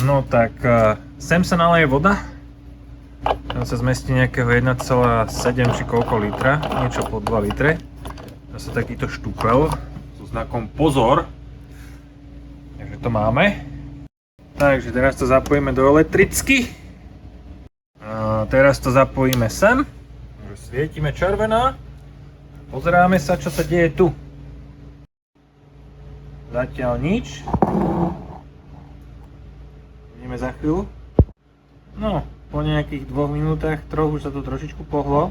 No tak, sem sa naleje voda. Tam sa zmestí nejakého 1,7 či koľko litra, niečo po 2 litre. Zase takýto štúpel so znakom pozor. Takže to máme. Takže teraz to zapojíme do elektricky. A teraz to zapojíme sem. Svietime červená. Pozeráme sa, čo sa deje tu. Zatiaľ nič. Ideme za chvíľu. No, po nejakých 2 minútach, 3 už sa to trošičku pohlo.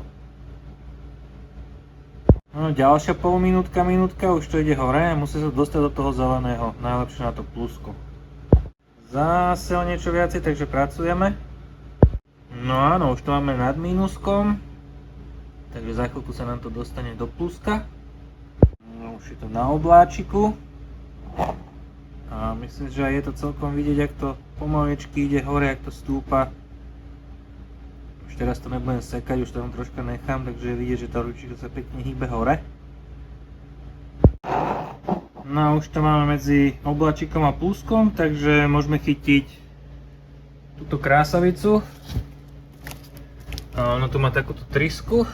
No, ďalšia pol minútka, už to ide hore a musí sa dostať do toho zeleného. Najlepšie na to plusko. Zase o niečo viacej, takže pracujeme. No áno, už to máme nad mínuskom. Takže za chvíľku sa nám to dostane do pluska. No, už je to na obláčiku. A myslím, že aj je to celkom vidieť, jak to pomaličky ide hore, jak to stúpa. Už teraz to nebudem sekať, už to tam troška nechám, takže je vidieť, že tá ručička sa pekne hýbe hore. No a už to máme medzi obláčikom a pluskom, takže môžeme chytiť túto krásavicu. A ono tu má takúto trysku.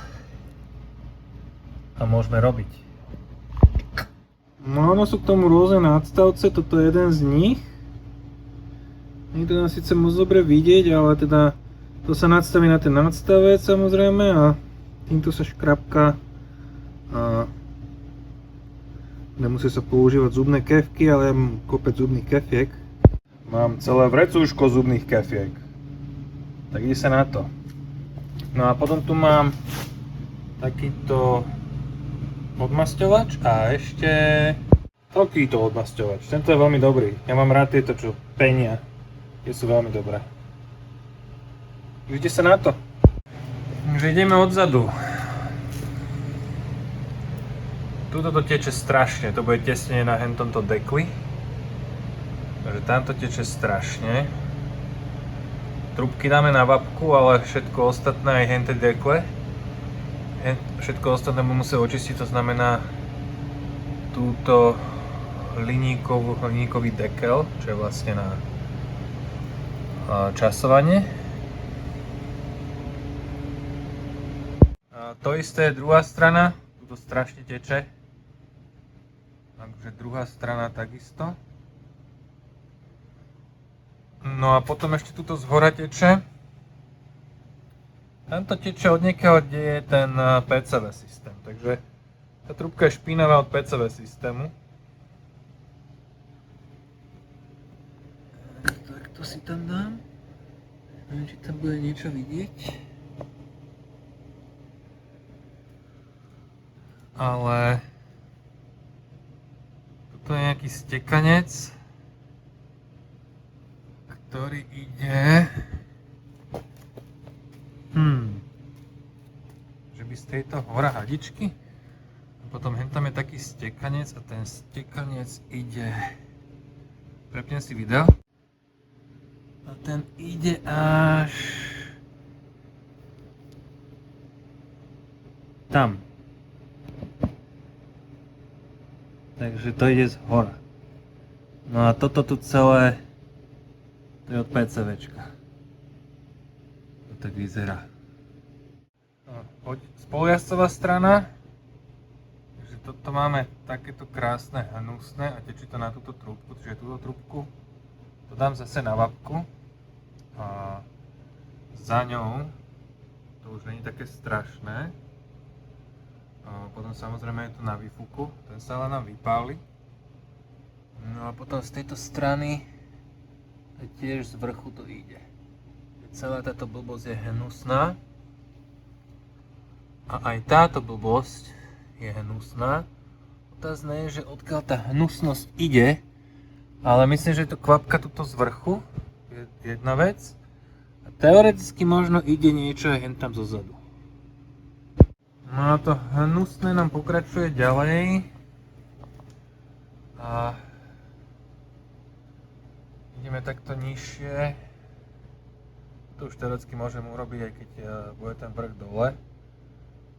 A môžeme robiť. No ono sú k tomu rôzne nadstavce, toto je jeden z nich. Nie to nám síce moc dobre vidieť, ale teda to sa nadstaví na ten nadstavec samozrejme a týmto sa škrapka a nemusí sa používať zubné kefky, ale ja mám kopec zubných kefiek. Mám celé vrecúško zubných kefiek. Tak ide sa na to. No a potom tu mám takýto odmasťovač a ešte takýto odmasťovač. Tento je veľmi dobrý. Ja mám rád tieto, čo penia. Tie sú veľmi dobré. Vidíte sa na to. Takže ideme odzadu. Tuto to teče strašne. To bude tesne na hentomto dekli. Takže tamto teče strašne. Trubky dáme na vapku, ale všetko ostatné aj henté dekle. Všetko ostatné musí očistiť, to znamená túto hliníkový dekel, čo je vlastne na časovanie. A to isté je druhá strana, tu strašne teče, takže druhá strana takisto. No a potom ešte tuto zhora teče. Tento teče od niekiaľ, kde je ten PCV systém, takže tá trúbka je špinavá od PCV systému. Tak to si tam dám. Neviem, či tam bude niečo vidieť. Ale toto je nejaký stekanec, ktorý ide že by z tejto hora hadičky a potom hen tam je taký stekanec a ten stekanec ide, prepnem si video, a ten ide až tam, takže to ide z hora. No a toto tu celé to je od PCVčka. To tak vyzerá. Spolujazdcová strana. Takže toto máme takéto krásne hnusné a tečí to na túto trúbku, čiže túto trúbku to dám zase na vapku a za ňou to už není také strašné. Potom samozrejme je to na výfuku, ten sa ale nám vypáli. No a potom z tejto strany tiež z vrchu to ide. Celá táto blbosť je hnusná. A aj táto blbosť je hnusná. Otázne je, že odkiaľ tá hnusnosť ide, ale myslím, že je to kvapka tuto z vrchu, je jedna vec. A teoreticky možno ide niečo aj hen tam zozadu. No a to hnusné nám pokračuje ďalej. A ideme takto nižšie. To už teoreticky môžem urobiť, aj keď bude ten vrch dole.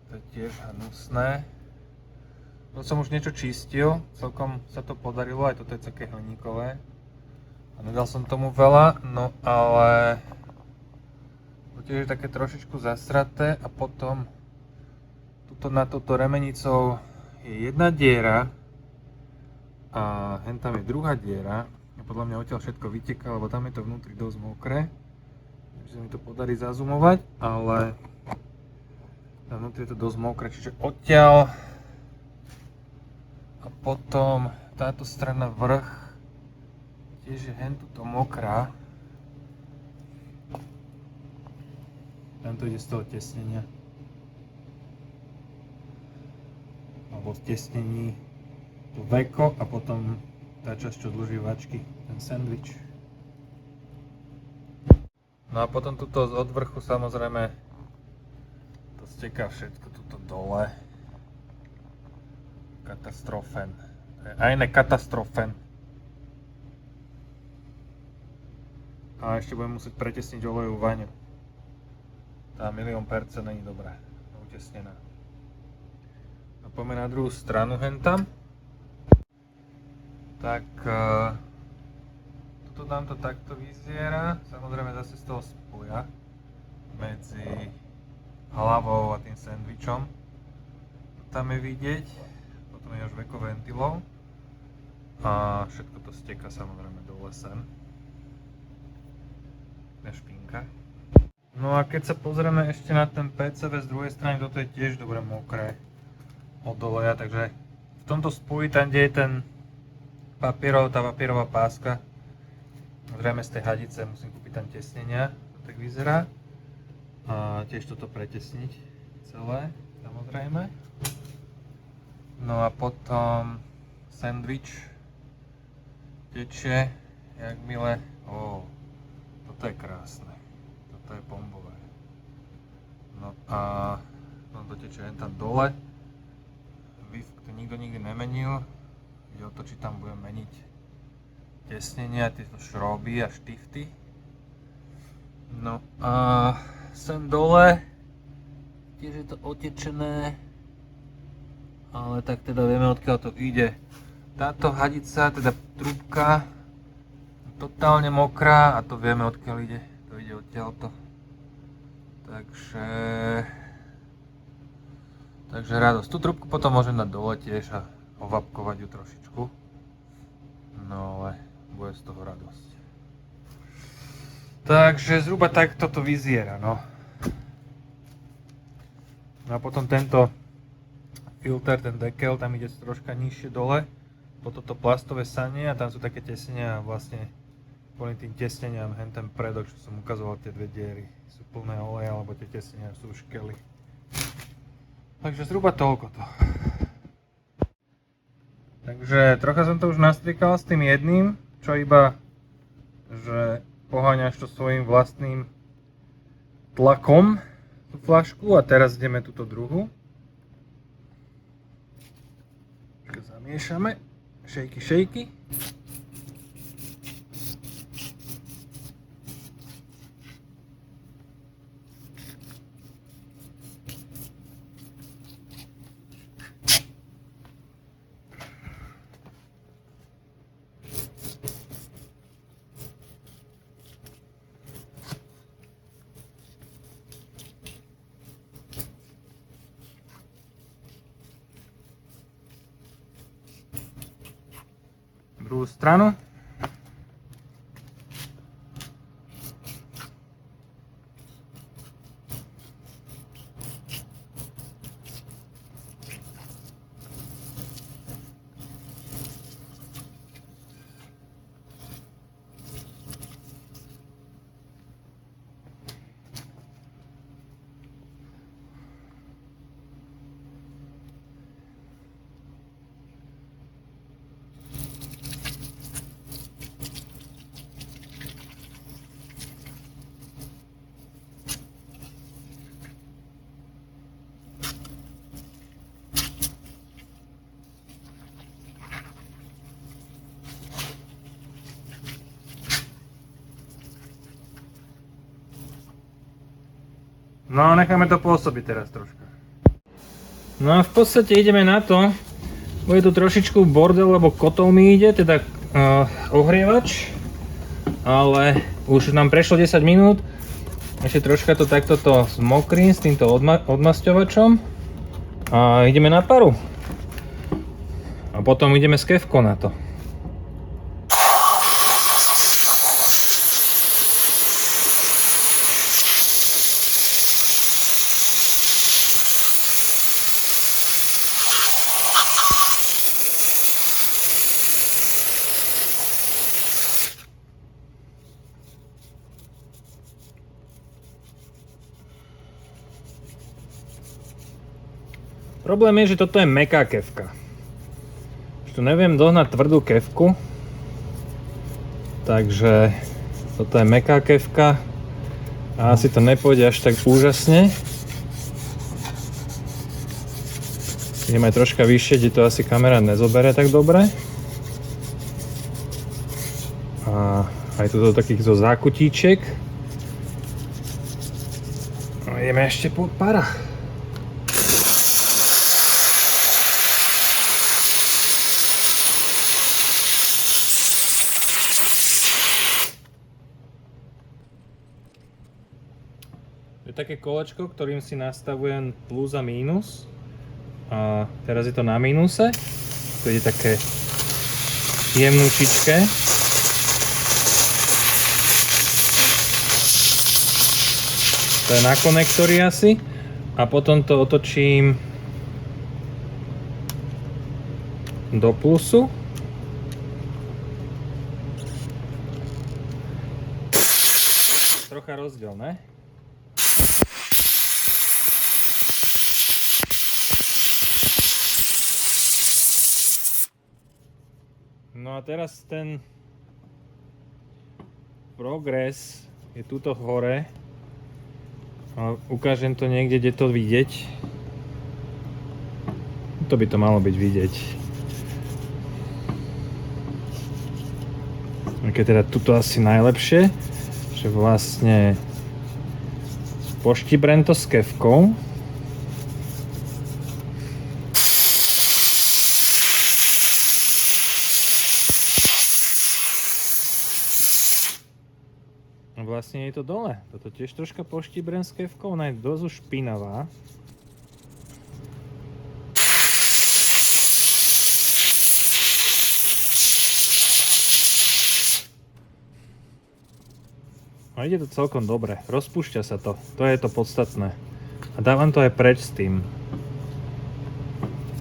To je tiež hnusné. To som už niečo čistil, celkom sa to podarilo, aj toto je také hliníkové. A nedal som tomu veľa, no ale to tiež je také trošičku zasraté a potom tuto na toto remenicou je jedna diera a hen tam je druhá diera a podľa mňa odtiaľ všetko vyteká, lebo tam je to vnútri dosť mokré. Že sa mi to podarí zazumovať, ale tam vnútri je to dosť mokré, čiže odtiaľ a potom táto strana vrch tiež je hen tuto mokrá. Tam to ide z toho tesnenia. Alebo v tesnení to veko a potom tá časť, čo dlží vačky, ten sandwich. No a potom tuto od vrchu samozrejme to steká všetko tuto dole. Katastrofen. Eine Katastrofen. A ešte budem musieť pretesniť olejovú vaňu. Tá 100% není dobrá, utesnená. A poďme na druhú stranu hentam. Tak tuto nám to takto vyzerá. Samozrejme zase z toho spoja medzi hlavou a tým sendvičom. Tam je vidieť, potom je až veko ventilov. A všetko to steká samozrejme dole sem. Špinka. No a keď sa pozrieme ešte na ten PCV z druhej strany, toto je tiež dobre mokré od oleja, takže v tomto spoji, tam kde je ten tá papierová páska, zrejme z tej hadice musím kúpiť tam tesnenia, to tak vyzerá. A tiež toto pretesniť celé, samozrejme. No a potom sandwich tečie, jakmile, toto je krásne, toto je bombové. No a to tečie len tam dole. Výfuk to nikto nikdy nemenil. Ide o to, či tam budem meniť tesnenia, tieto šroby a štifty. No a sem dole tiež je to otečené, ale tak teda vieme, odkiaľ to ide. Táto hadica, teda trúbka, totálne mokrá a to vieme, odkiaľ ide. To ide odtiaľto. Takže radosť. Tú trúbku potom môžem dať dole tiež a ovapkovať ju trošičku. No ale bude z toho radosť. Takže zhruba takto to vyzerá, no. No a potom tento filter, ten dekel, tam ide troška nižšie dole. Po toto plastové sanie a tam sú také tesnenia a vlastne kvôli tým tesneniam hen ten predok, čo som ukazoval, tie dve diery sú plné oleja, alebo tie tesnenia sú škely. Takže zhruba toľko to. Takže trocha som to už nastrikal s tým jedným, čo iba, že poháňaš to svojím vlastným tlakom, tú fľašku, a teraz ideme túto druhú. Zamiešame. Šejky, šejky. Druhú stranu. No, necháme to pôsobiť teraz troška. No a v podstate ideme na to. Bude tu trošičku bordel, lebo kotol mi ide, teda ohrievač. ale už nám prešlo 10 minút. Ešte troška to takto zmokrím s týmto odmasťovačom a ideme na paru. A potom ideme s kefkou na to. Problém je, že toto je mäkká kefka. Už tu neviem dohnať tvrdú kefku. Takže toto je mäkká kefka. A asi to nepôjde až tak úžasne. Idem aj troška vyššie, kde to asi kamera nezobere tak dobre. A aj tu do takýchto zákutíček. A ideme ešte po parách. Je také kolečko, ktorým si nastavujem plus a mínus. A teraz je to na mínuse. To je také jemnúčičké. To je na konektory asi. A potom to otočím do plusu. Trocha rozdiel, ne? No a teraz ten progres je tuto hore. A ukážem to niekde, kde to vidieť. To by to malo byť vidieť. Keď teda tuto asi najlepšie, že vlastne poštibrem to s kefkou. Vlastne je to dole. Toto tiež troška poštibrem s kefkou, ona je dosť už špinavá. A ide to celkom dobre. Rozpúšťa sa to. To je to podstatné. A dávam to aj preč s tým.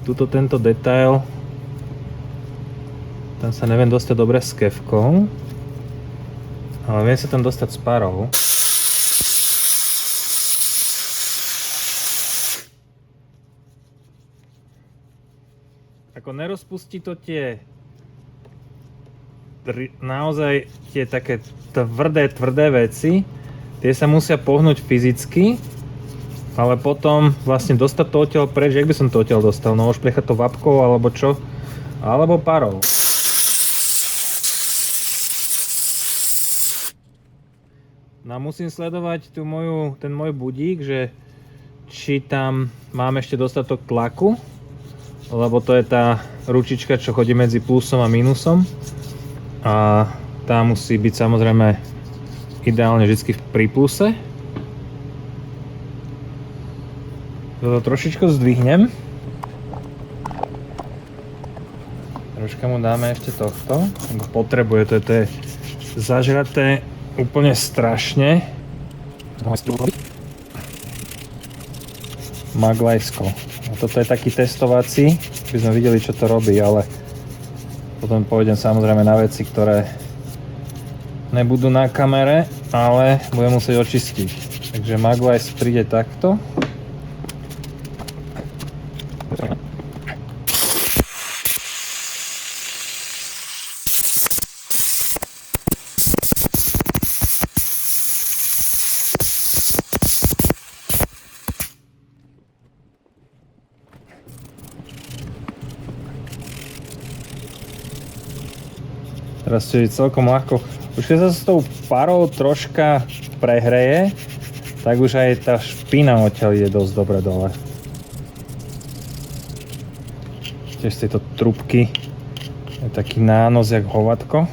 Tuto tento detail. Tam sa neviem dostať dobre s kefkou. Ale viem sa tam dostať s parou. Ako nerozpustí to tie naozaj tie také tvrdé veci. Tie sa musia pohnúť fyzicky, ale potom vlastne dostať to odtiaľ preč. Jak by som to odtiaľ dostal? No už prechať to vapkou alebo čo? Alebo parou. No musím sledovať ten môj budík, že či tam mám ešte dostatok tlaku, lebo to je tá ručička, čo chodí medzi plusom a mínusom. A tá musí byť samozrejme ideálne vždy pri pluse. Toto trošičku zdvihnem. Troška mu dáme ešte tohto, lebo potrebuje, to je zažraté úplne strašne. Maglajsko. A toto je taký testovací, aby sme videli, čo to robí, ale potom pôjdem samozrejme na veci, ktoré nebudú na kamere, ale budem musieť očistiť. Takže Maglajs príde takto. Teraz to je celkom ľahko. Už keď sa s tou parou troška prehreje, tak už aj tá špina odtiaľ je dosť dobre dole. Tiež z tejto trubky je taký nános jak hovadko.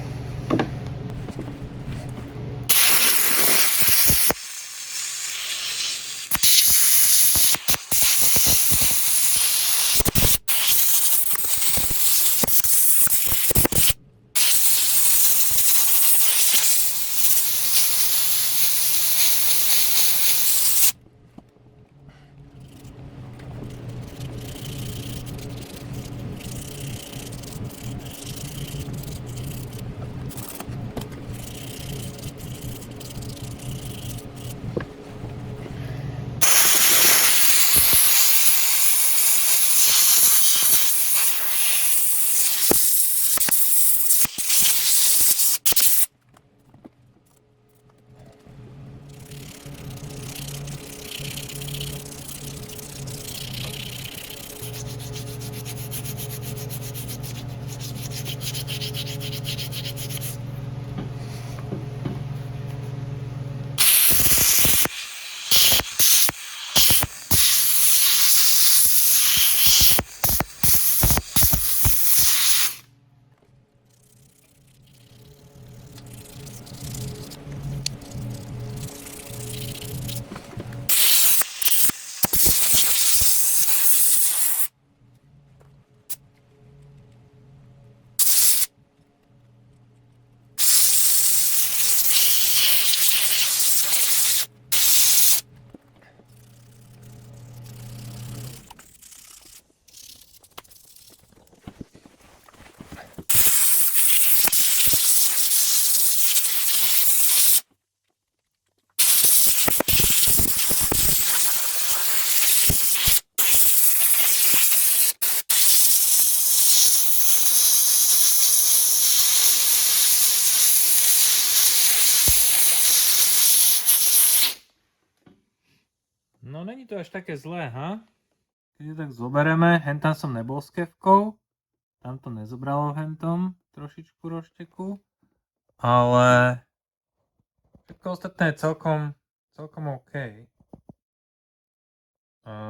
No není to až také zlé, ha? Keď tak zoberieme, hentam som nebol s kefkou, tam to nezobralo hentom trošičku rošteku, ale všetko ostatné je celkom OK.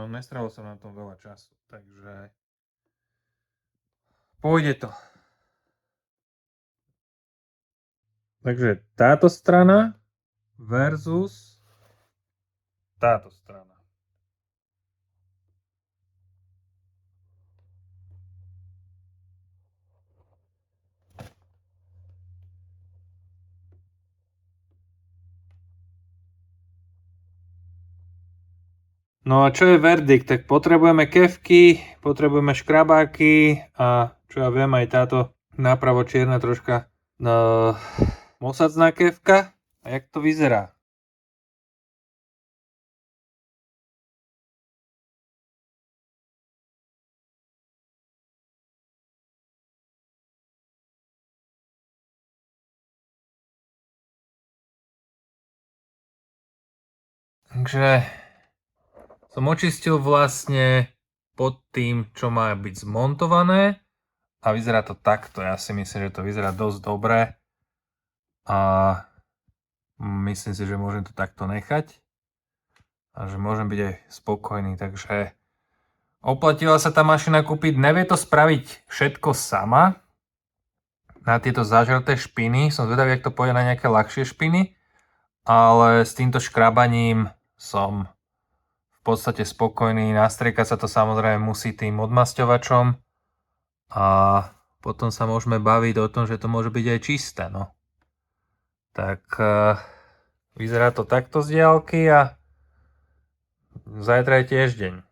Nestrávil som na tom veľa času, takže pôjde to. Takže táto strana versus táto strana. No a čo je verdikt? Tak potrebujeme kefky, potrebujeme škrabáky a čo ja viem, aj táto napravo čierna troška mosacná kefka. A jak to vyzerá? Takže som očistil vlastne pod tým, čo má byť zmontované a vyzerá to takto. Ja si myslím, že to vyzerá dosť dobre a myslím si, že môžem to takto nechať a že môžem byť aj spokojný. Takže oplatila sa tá mašina kúpiť. Nevie to spraviť všetko sama na tieto zažraté špiny. Som zvedavý, jak to pôjde na nejaké ľahšie špiny, ale s týmto škrabaním som v podstate spokojný. Nastriekať sa to samozrejme musí tým odmasťovačom a potom sa môžeme baviť o tom, že to môže byť aj čisté. No. Tak vyzerá to takto z diaľky a zajtra je tiež deň.